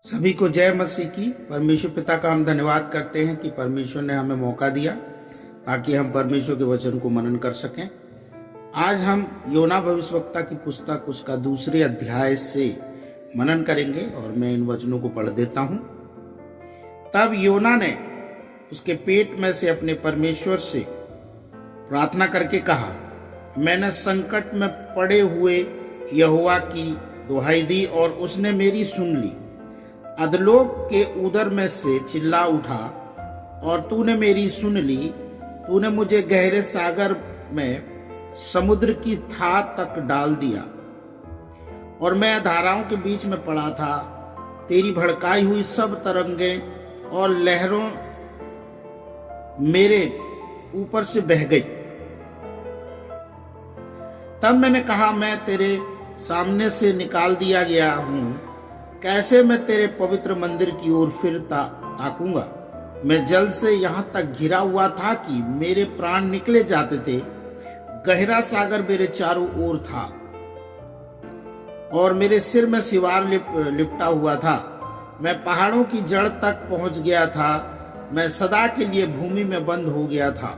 सभी को जय मसीह की। परमेश्वर पिता का हम धन्यवाद करते हैं कि परमेश्वर ने हमें मौका दिया ताकि हम परमेश्वर के वचन को मनन कर सकें। आज हम योना भविष्यवक्ता की पुस्तक उसका दूसरे अध्याय से मनन करेंगे और मैं इन वचनों को पढ़ देता हूं। तब योना ने उसके पेट में से अपने परमेश्वर से प्रार्थना करके कहा, मैंने संकट में पड़े हुए यहोवा की दुहाई दी और उसने मेरी सुन ली। अधलोक के उदर में से चिल्ला उठा और तूने मेरी सुन ली। तूने मुझे गहरे सागर में समुद्र की था तक डाल दिया और मैं धाराओं के बीच में पड़ा था। तेरी भड़काई हुई सब तरंगें और लहरों मेरे ऊपर से बह गई। तब मैंने कहा, मैं तेरे सामने से निकाल दिया गया हूं, कैसे मैं तेरे पवित्र मंदिर की ओर फिर ताकूंगा। मैं जल से यहां तक घिरा हुआ था कि मेरे प्राण निकले जाते थे। गहरा सागर मेरे चारों ओर था और मेरे सिर में सिवार लिपटा हुआ था। मैं पहाड़ों की जड़ तक पहुंच गया था। मैं सदा के लिए भूमि में बंद हो गया था।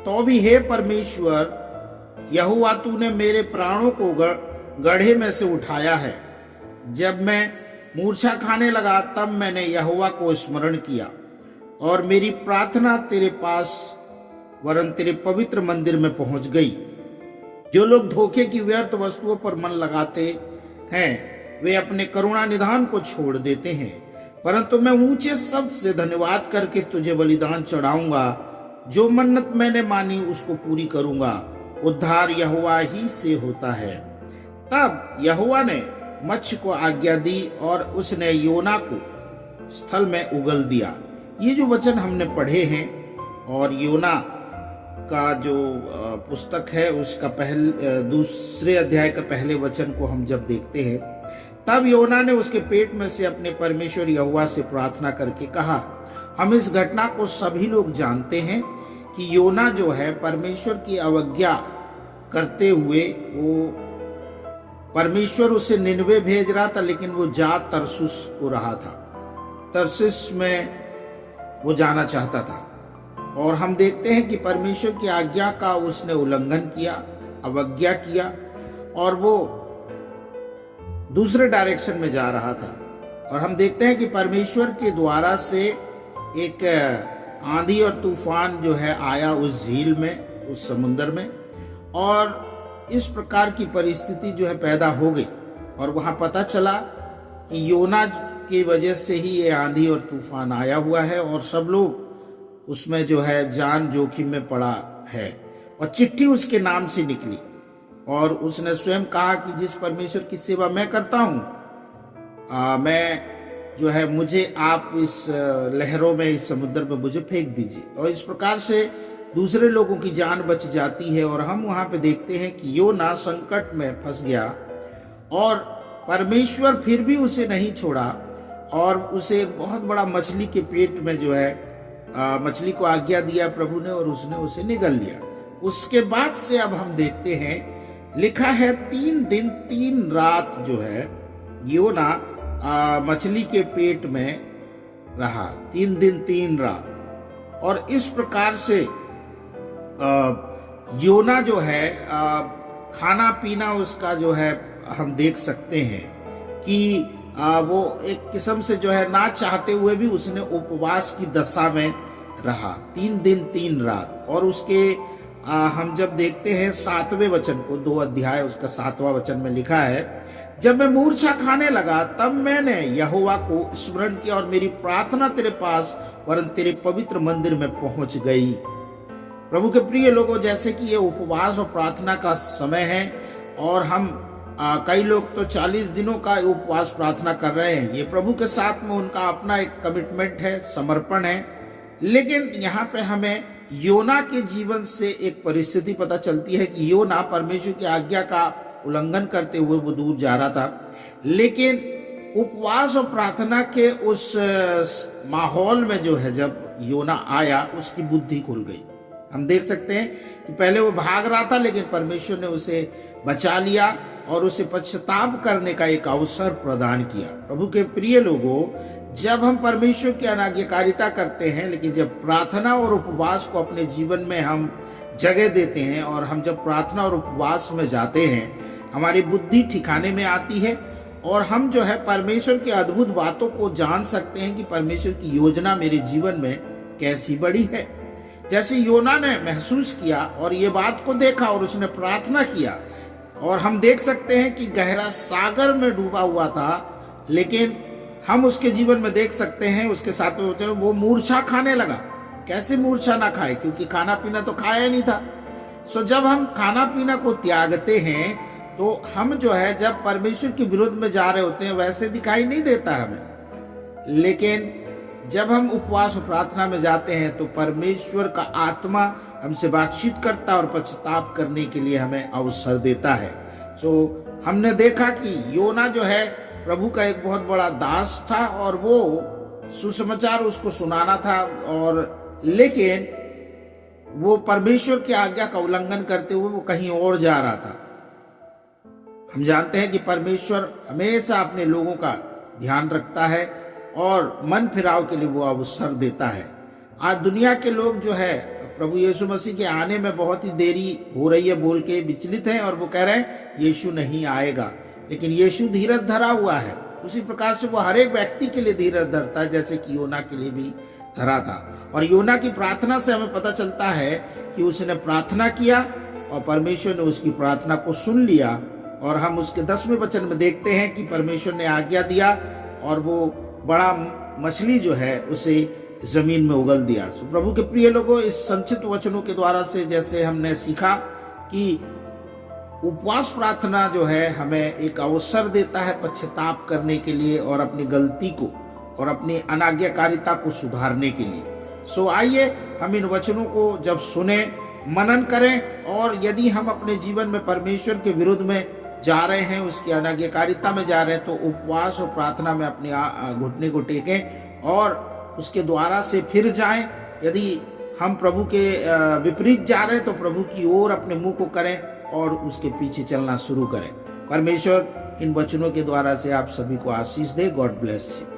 तो भी हे परमेश्वर यहोवा, तूने मेरे प्राणों को गड्ढे में से उठाया है। जब मैं मूर्छा खाने लगा तब मैंने यहोवा को स्मरण किया और मेरी प्रार्थना तेरे पास वरन तेरे पवित्र मंदिर में पहुंच गई। जो लोग धोखे की व्यर्थ वस्तुओं पर मन लगाते हैं वे अपने करुणा निधान को छोड़ देते हैं, परंतु मैं ऊंचे शब्द से धन्यवाद करके तुझे बलिदान चढ़ाऊंगा। जो मन्नत मैंने मानी उसको पूरी करूंगा। उद्धार यहोवा ही से होता है। तब यहोवा ने मत्स्य को आज्ञा दी और उसने योना को स्थल में उगल दिया। ये जो वचन हमने पढ़े हैं और योना का जो पुस्तक है उसका दूसरे अध्याय का पहले वचन को हम जब देखते हैं, तब योना ने उसके पेट में से अपने परमेश्वर यहोवा से प्रार्थना करके कहा। हम इस घटना को सभी लोग जानते हैं कि योना जो है परमेश्वर की अवज्ञा करते हुए वो परमेश्वर उसे निनवे भेज रहा था, लेकिन वो जा तरसुस को रहा था। तरसिस में वो जाना चाहता था और हम देखते हैं कि परमेश्वर की आज्ञा का उसने उल्लंघन किया, अवज्ञा किया और वो दूसरे डायरेक्शन में जा रहा था। और हम देखते हैं कि परमेश्वर के द्वारा से एक आंधी और तूफान जो है आया उस झील में, उस समुद्र में, और इस प्रकार की परिस्थिति जो है पैदा हो गई। और वहां पता चला कि योना की वजह से ही ये आंधी और तूफान आया हुआ है और सब लोग उसमें जो है जान जोखिम में पड़ा है। और चिट्ठी उसके नाम से निकली और उसने स्वयं कहा कि जिस परमेश्वर की सेवा मैं करता हूं, मैं जो है मुझे आप इस लहरों में, इस समुद्र में मुझे फेंक दीजिए। और इस प्रकार से दूसरे लोगों की जान बच जाती है। और हम वहां पे देखते हैं कि योना संकट में फंस गया और परमेश्वर फिर भी उसे नहीं छोड़ा और उसे बहुत बड़ा मछली के पेट में जो है मछली को आज्ञा दिया प्रभु ने और उसने उसे निगल लिया। उसके बाद से अब हम देखते हैं, लिखा है 3 दिन 3 रात जो है योना मछली के पेट में रहा। 3 दिन 3 रात। और इस प्रकार से योना जो है खाना पीना उसका जो है हम देख सकते हैं कि वो एक किस्म से जो है ना चाहते हुए भी उसने उपवास की दशा में रहा 3 दिन 3 रात। और उसके हम जब देखते हैं 7वें वचन को, 2 अध्याय उसका 7वां वचन में लिखा है, जब मैं मूर्छा खाने लगा तब मैंने यहोवा को स्मरण किया और मेरी प्रार्थना तेरे पास वरन तेरे पवित्र मंदिर में पहुंच गई। प्रभु के प्रिय लोगों, जैसे कि ये उपवास और प्रार्थना का समय है और हम कई लोग तो 40 दिनों का उपवास प्रार्थना कर रहे हैं। ये प्रभु के साथ में उनका अपना एक कमिटमेंट है, समर्पण है। लेकिन यहाँ पे हमें योना के जीवन से एक परिस्थिति पता चलती है कि योना परमेश्वर की आज्ञा का उल्लंघन करते हुए वो दूर जा रहा था, लेकिन उपवास और प्रार्थना के उस माहौल में जो है जब योना आया उसकी बुद्धि खुल गई। हम देख सकते हैं कि पहले वो भाग रहा था लेकिन परमेश्वर ने उसे बचा लिया और उसे पश्चाताप करने का एक अवसर प्रदान किया। प्रभु के प्रिय लोगों, जब हम परमेश्वर की अनाज्ञाकारिता करते हैं, लेकिन जब प्रार्थना और उपवास को अपने जीवन में हम जगह देते हैं और हम जब प्रार्थना और उपवास में जाते हैं, हमारी बुद्धि ठिकाने में आती है और हम जो है परमेश्वर की अद्भुत बातों को जान सकते हैं कि परमेश्वर की योजना मेरे जीवन में कैसी बड़ी है। जैसे योना ने महसूस किया और ये बात को देखा और उसने प्रार्थना किया, और हम देख सकते हैं कि गहरा सागर में डूबा हुआ था, लेकिन हम उसके जीवन में देख सकते हैं उसके साथ में होते हैं वो मूर्छा खाने लगा। कैसे मूर्छा ना खाए, क्योंकि खाना पीना तो खाया नहीं था। सो जब हम खाना पीना को त्यागते हैं तो हम जो है जब परमेश्वर के विरुद्ध में जा रहे होते हैं वैसे दिखाई नहीं देता हमें, लेकिन जब हम उपवास और प्रार्थना में जाते हैं तो परमेश्वर का आत्मा हमसे बातचीत करता और पश्चाताप करने के लिए हमें अवसर देता है। सो हमने देखा कि योना जो है प्रभु का एक बहुत बड़ा दास था और वो सुसमाचार उसको सुनाना था, और लेकिन वो परमेश्वर की आज्ञा का उल्लंघन करते हुए वो कहीं और जा रहा था। हम जानते हैं कि परमेश्वर हमेशा अपने लोगों का ध्यान रखता है और मन फिराव के लिए वो अवसर देता है। आज दुनिया के लोग जो है प्रभु यीशु मसीह के आने में बहुत ही देरी हो रही है बोल के विचलित हैं और वो कह रहे हैं यीशु नहीं आएगा, लेकिन यीशु धीरज धरा हुआ है। उसी प्रकार से वो हर एक व्यक्ति के लिए धीरज धरता है, जैसे कि योना के लिए भी धरा था। और योना की प्रार्थना से हमें पता चलता है कि उसने प्रार्थना किया और परमेश्वर ने उसकी प्रार्थना को सुन लिया, और हम उसके 10वें वचन में देखते हैं कि परमेश्वर ने आज्ञा दिया और वो बड़ा मछली जो है उसे जमीन में उगल दिया। तो प्रभु के प्रिय लोगों, इस संक्षिप्त वचनों के द्वारा से जैसे हमने सीखा कि उपवास प्रार्थना जो है हमें एक अवसर देता है पश्चाताप करने के लिए और अपनी गलती को और अपनी अनाज्ञाकारिता को सुधारने के लिए। सो आइए हम इन वचनों को जब सुने, मनन करें, और यदि हम अपने जीवन में परमेश्वर के विरुद्ध में जा रहे हैं, उसकी अनाज्ञाकारिता में जा रहे हैं, तो उपवास और प्रार्थना में अपने घुटने को टेकें और उसके द्वारा से फिर जाएं। यदि हम प्रभु के विपरीत जा रहे हैं तो प्रभु की ओर अपने मुंह को करें और उसके पीछे चलना शुरू करें। परमेश्वर इन वचनों के द्वारा से आप सभी को आशीष दे। God bless you.